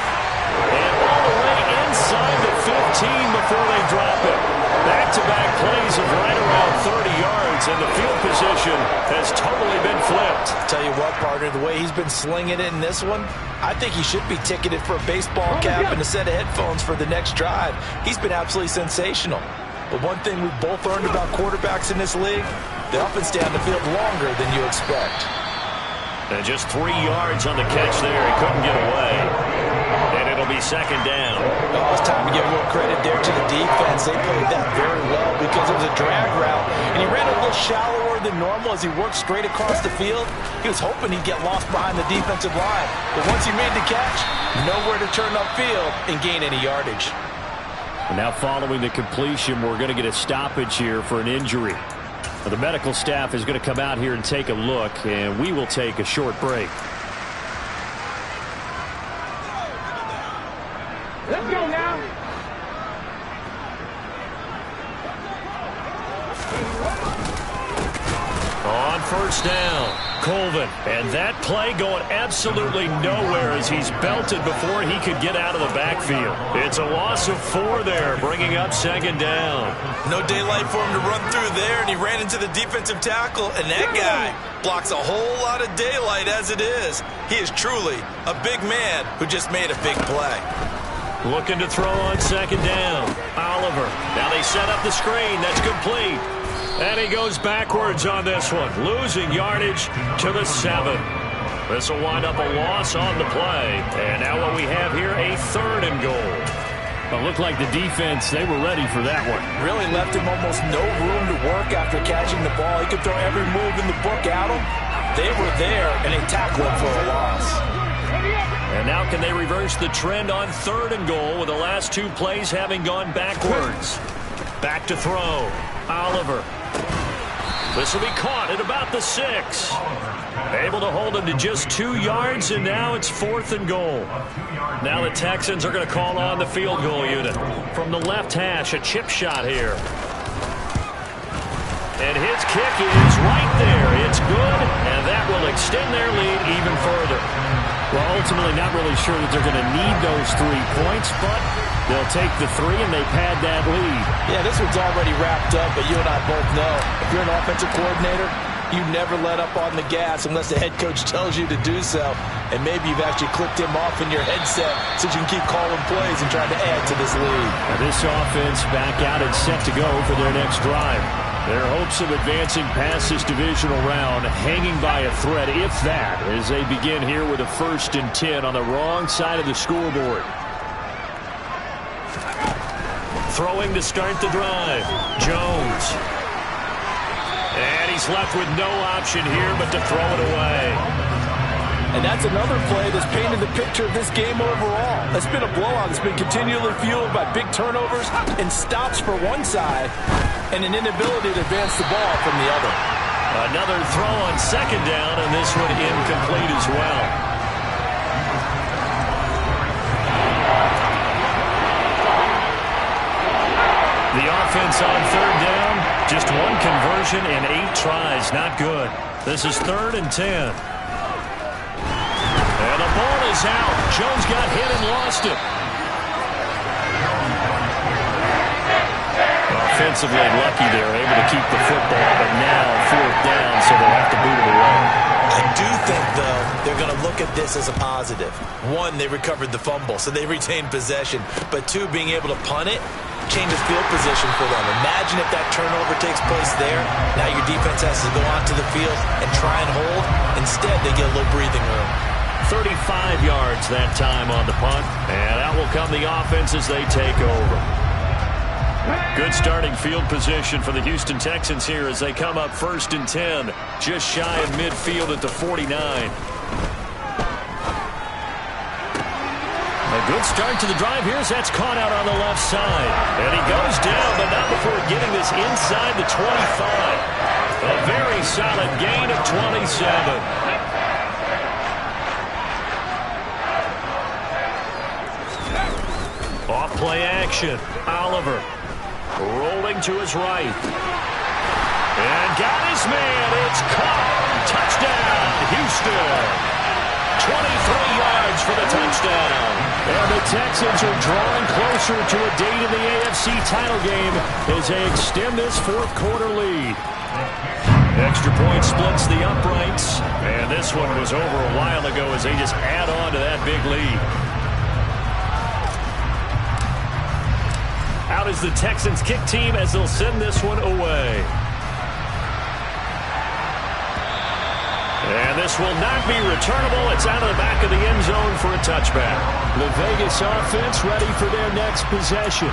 And all the way inside the 15 before they drop it. Back-to-back plays of right around 30 yards, and the field position has totally been flipped. Tell you what, partner, the way he's been slinging it in this one, I think he should be ticketed for a baseball cap and a set of headphones for the next drive. He's been absolutely sensational. But one thing we've both learned about quarterbacks in this league, they often stay on the field longer than you expect. And just 3 yards on the catch there. He couldn't get away. And it'll be 2nd down. Oh, it's time to give a little credit there to the defense. They played that very well because it was a drag route. And he ran a little shallower than normal as he worked straight across the field. He was hoping he'd get lost behind the defensive line. But once he made the catch, nowhere to turn upfield and gain any yardage. And now following the completion, we're going to get a stoppage here for an injury. Now, the medical staff is going to come out here and take a look, and we will take a short break. Let's go now. On 1st down, Colvin. And that play going absolutely nowhere as he's belted before he could get out of the backfield. It's a loss of 4 there, bringing up 2nd down. No daylight for him to run through there, and he ran into the defensive tackle, and that guy blocks a whole lot of daylight as it is. He is truly a big man who just made a big play. Looking to throw on 2nd down. Oliver. Now they set up the screen. That's complete. And he goes backwards on this one, losing yardage to the 7. This will wind up a loss on the play. And now what we have here, a 3rd and goal. It looked like the defense, they were ready for that one. Really left him almost no room to work after catching the ball. He could throw every move in the book at him. They were there, and they tackled him for a loss. And now can they reverse the trend on 3rd and goal with the last 2 plays having gone backwards? Back to throw. Oliver. This will be caught at about the 6. Able to hold him to just 2 yards, and now it's 4th and goal. Now the Texans are going to call on the field goal unit. From the left hash, a chip shot here. And his kick is right there. It's good, and that will extend their lead even further. Well, ultimately not really sure that they're going to need those 3 points, but they'll take the 3 and they pad that lead. Yeah, this one's already wrapped up, but you and I both know if you're an offensive coordinator, you never let up on the gas unless the head coach tells you to do so. And maybe you've actually clicked him off in your headset so you can keep calling plays and trying to add to this lead. Now this offense back out and set to go for their next drive. Their hopes of advancing past this divisional round hanging by a thread, if that, as they begin here with a 1st and 10 on the wrong side of the scoreboard. Throwing to start the drive. Jones. And he's left with no option here but to throw it away. And that's another play that's painted the picture of this game overall. It's been a blowout. It's been continually fueled by big turnovers and stops for one side and an inability to advance the ball from the other. Another throw on 2nd down, and this one incomplete as well. The offense on 3rd down, just 1 conversion and 8 tries. Not good. This is 3rd and 10. And the ball is out. Jones got hit and lost it. Offensively lucky they're able to keep the football, but now 4th down, so they'll have to boot it away. I do think, though, they're going to look at this as a positive. 1, they recovered the fumble, so they retained possession. But 2, being able to punt it changes field position for them. Imagine if that turnover takes place there. Now your defense has to go onto the field and try and hold. Instead, they get a little breathing room. 35 yards that time on the punt, and out will come the offense as they take over. Good starting field position for the Houston Texans here as they come up 1st and 10, just shy of midfield at the 49. A good start to the drive here as that's caught out on the left side. And he goes down, but not before getting this inside the 25. A very solid gain of 27. Off play action. Oliver rolling to his right. And got his man. It's caught. Touchdown, Houston. 23 yards for the touchdown. And the Texans are drawing closer to a date in the AFC title game as they extend this 4th quarter lead. Extra point splits the uprights. And this one was over a while ago as they just add on to that big lead. Out is the Texans kick team as they'll send this one away. And this will not be returnable. It's out of the back of the end zone for a touchback. The Vegas offense ready for their next possession.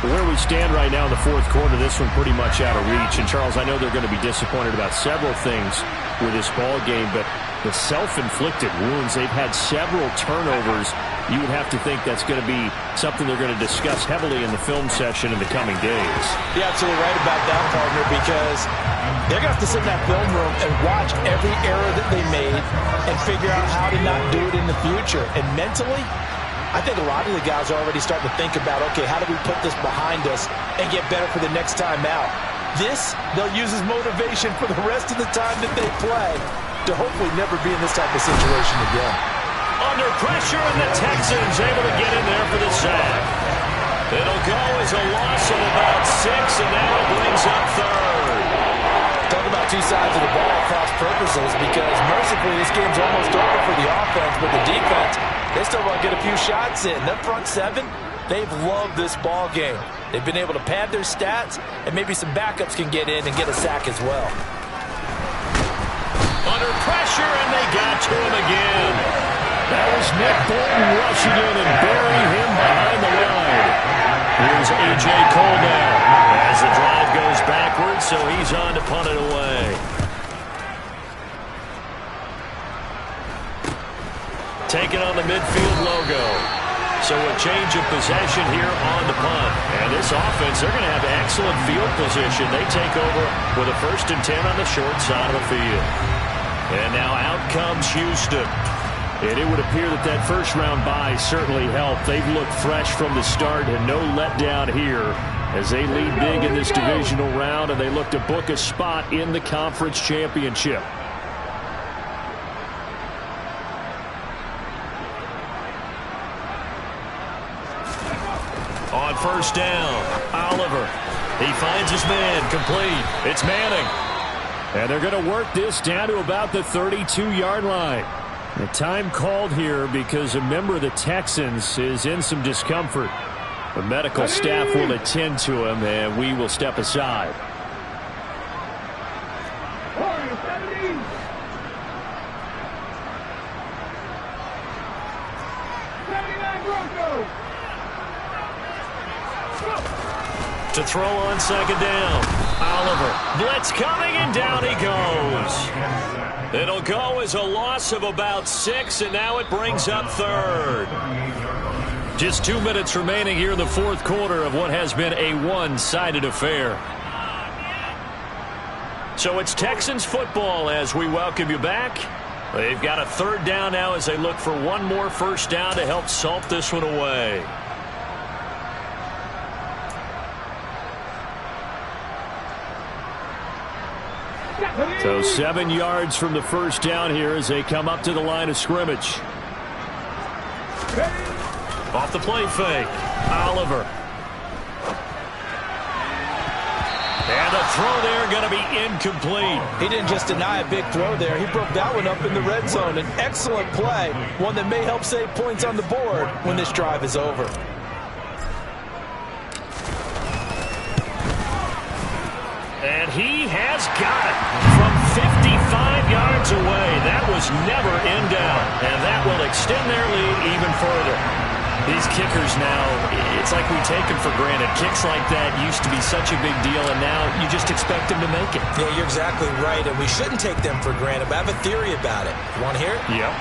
Where we stand right now in the 4th quarter, this one pretty much out of reach. And, Charles, I know they're going to be disappointed about several things with this ball game, but the self-inflicted wounds, they've had several turnovers. You would have to think that's going to be something they're going to discuss heavily in the film session in the coming days. You're absolutely right about that, partner, because they're going to have to sit in that film room and watch every error that they made and figure out how to not do it in the future. And mentally, I think a lot of the guys are already starting to think about, okay, how do we put this behind us and get better for the next time out? This, they'll use as motivation for the rest of the time that they play to hopefully never be in this type of situation again. Under pressure, and the Texans able to get in there for the sack. It'll go as a loss of about 6, and now it brings up 3rd. Talk about 2 sides of the ball cross purposes, because mercifully this game's almost over for the offense, but the defense, they still want to get a few shots in. Their front 7, they've loved this ball game. They've been able to pad their stats, and maybe some backups can get in and get a sack as well. Under pressure, and they got to him again. That was Nick Bolton rushing in and burying him behind the line. Here's A.J. Cole now as the drive goes backwards, so he's on to punt it away. Taking on the midfield logo. So a change of possession here on the punt. And this offense, they're going to have excellent field position. They take over with a 1st and 10 on the short side of the field. And now out comes Houston. And it would appear that that first-round bye certainly helped. They've looked fresh from the start and no letdown here as they lead big in this divisional round, and they look to book a spot in the conference championship. On first down, Oliver. He finds his man, complete. It's Manning. And they're going to work this down to about the 32-yard line. The time called here because a member of the Texans is in some discomfort. The medical staff will attend to him, and we will step aside. To throw on second down, Oliver. Blitz coming, and down he goes. It'll go as a loss of about 6, and now it brings up third. Just 2 minutes remaining here in the fourth quarter of what has been a one-sided affair. So it's Texans football as we welcome you back. They've got a third down now as they look for one more first down to help salt this one away. So 7 yards from the first down here as they come up to the line of scrimmage. Off the play fake, Oliver. And the throw there going to be incomplete. He didn't just deny a big throw there. He broke that one up in the red zone. An excellent play, one that may help save points on the board when this drive is over. And he has got it from 55 yards away. That was never in doubt, and that will extend their lead even further. These kickers now, it's like we take them for granted. Kicks like that used to be such a big deal, and now you just expect them to make it. Yeah, you're exactly right, and we shouldn't take them for granted, but I have a theory about it. You want to hear it? Yep.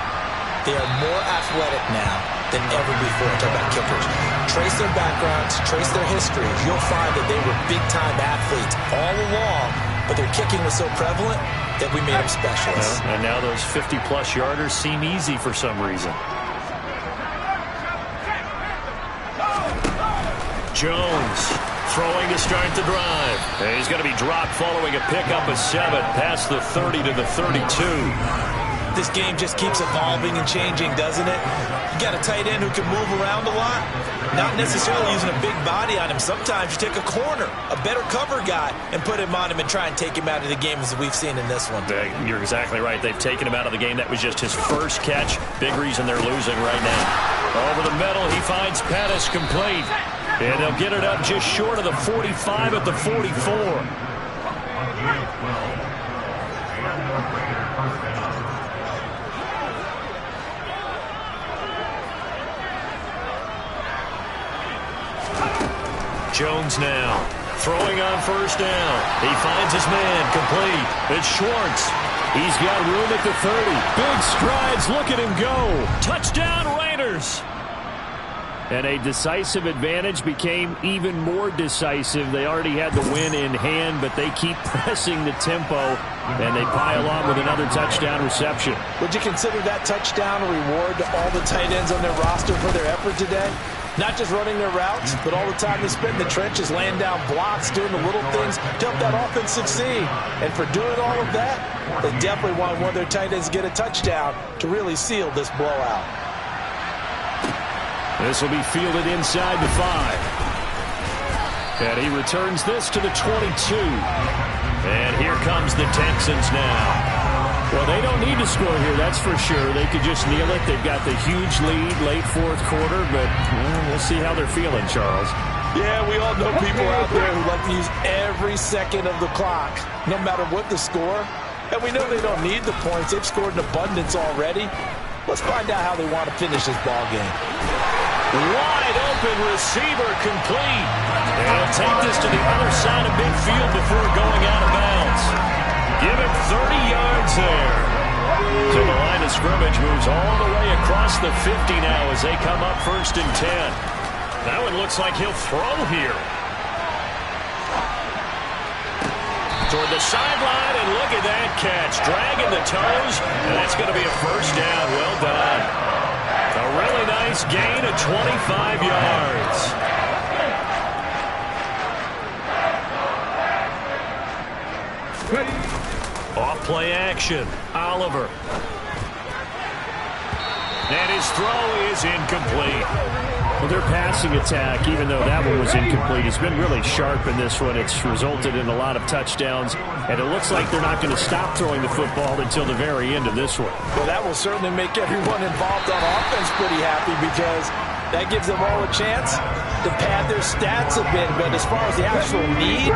They are more athletic now than ever before. Talk about kickers. Trace their backgrounds, trace their histories. You'll find that they were big-time athletes all along, but their kicking was so prevalent that we made them specialists. Well, and now those 50-plus yarders seem easy for some reason. Jones throwing to start the drive. And he's going to be dropped following a pickup of 7 past the 30 to the 32. This game just keeps evolving and changing, doesn't it? You got a tight end who can move around a lot, not necessarily using a big body on him. Sometimes you take a corner, a better cover guy, and put him on him and try and take him out of the game as we've seen in this one. You're exactly right. They've taken him out of the game. That was just his first catch. Big reason they're losing right now. Over the middle, he finds Pettis complete. And they'll get it up just short of the 45 at the 44. Jones now throwing on first down. He finds his man complete. It's Schwartz. He's got room at the 30. Big strides. Look at him go. Touchdown Raiders. And a decisive advantage became even more decisive. They already had the win in hand, but they keep pressing the tempo, and they pile on with another touchdown reception. Would you consider that touchdown a reward to all the tight ends on their roster for their effort today? Not just running their routes, but all the time they spent in the trenches, laying down blocks, doing the little things to help that offense succeed. And for doing all of that, they definitely want one of their tight ends to get a touchdown to really seal this blowout. This will be fielded inside the 5. And he returns this to the 22. And here comes the Texans now. Well, they don't need to score here, that's for sure. They could just kneel it. They've got the huge lead late fourth quarter, but we'll see how they're feeling, Charles. Yeah, we all know people out there who like to use every second of the clock, no matter what the score. And we know they don't need the points. They've scored in abundance already. Let's find out how they want to finish this ball game. Wide open receiver complete. And he'll take this to the other side of midfield before going out of bounds. Give it 30 yards there. So the line of scrimmage moves all the way across the 50 now as they come up 1st and 10. That one looks like he'll throw here. toward the sideline, and look at that catch. Dragging the toes, and that's going to be a first down. Well done. A really nice gain of 25 yards. Off play action. Oliver. And his throw is incomplete. Well, their passing attack, even though that one was incomplete, has been really sharp in this one. It's resulted in a lot of touchdowns, and it looks like they're not going to stop throwing the football until the very end of this one. Well, that will certainly make everyone involved on offense pretty happy because that gives them all a chance to pad their stats a bit. But as far as the actual need,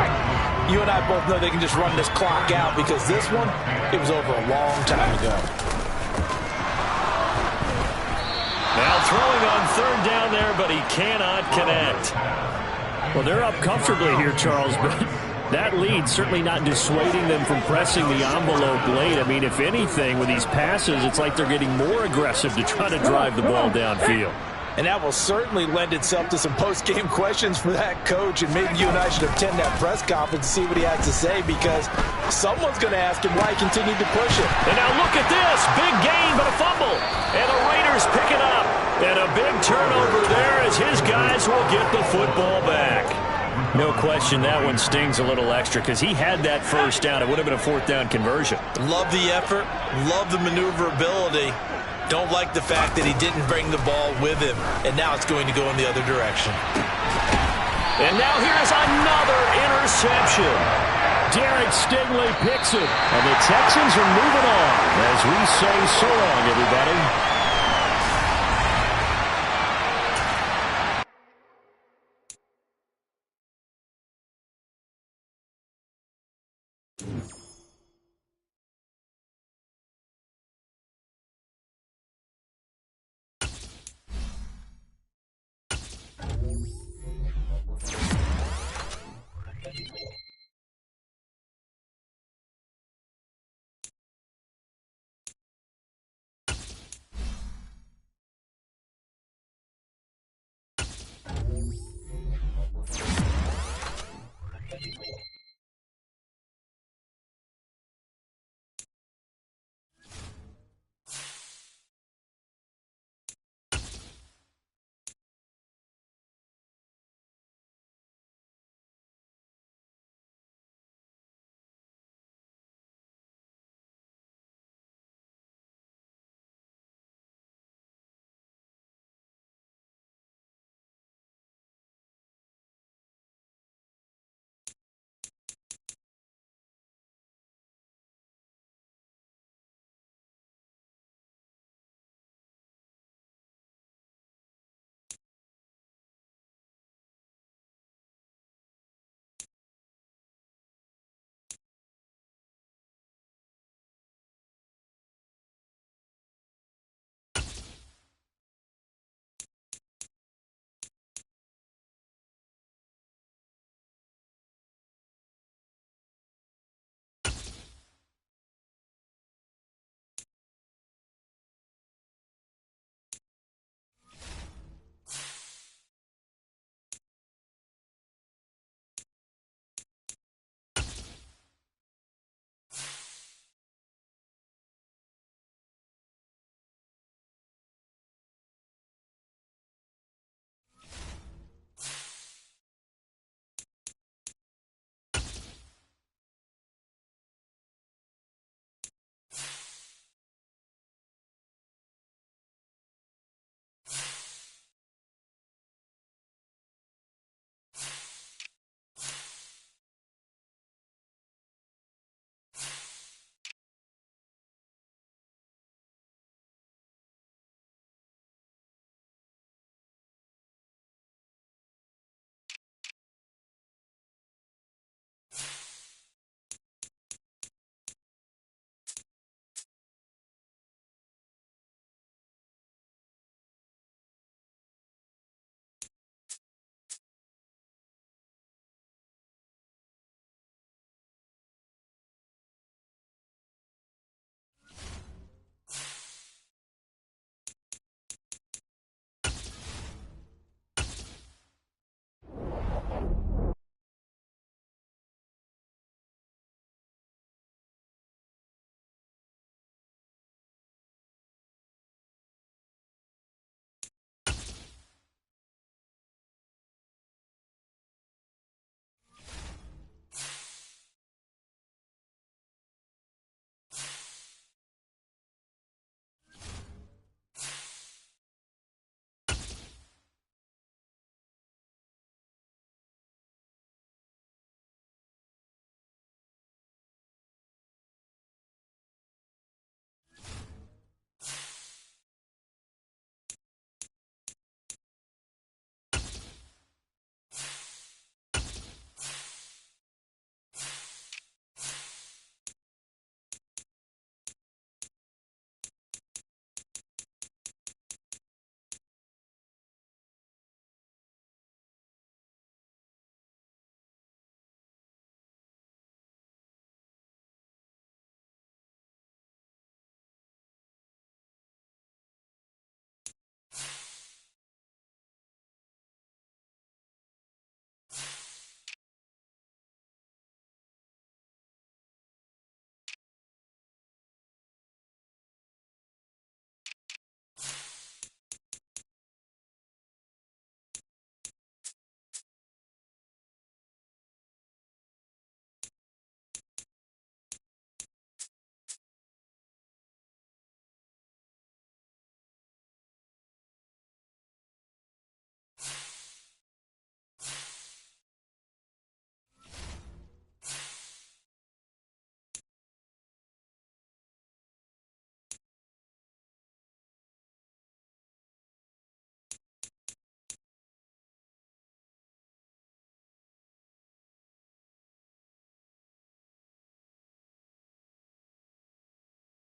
you and I both know they can just run this clock out because this one, it was over a long time ago. Now throwing on third down there, but he cannot connect. Well, they're up comfortably here, Charles, but that lead certainly not dissuading them from pressing the envelope late. I mean, if anything, with these passes, it's like they're getting more aggressive to try to drive the ball downfield. And that will certainly lend itself to some post-game questions for that coach, and maybe you and I should attend that press conference to see what he has to say because someone's going to ask him why he continued to push it. And now look at this. Big gain, but a fumble. And the Raiders pick it up. And a big turnover there as his guys will get the football back. No question that one stings a little extra because he had that first down. It would have been a fourth down conversion. Love the effort. Love the maneuverability. Don't like the fact that he didn't bring the ball with him, and now it's going to go in the other direction. And now here's another interception. Derek Stingley picks it, and the Texans are moving on as we say so long, everybody.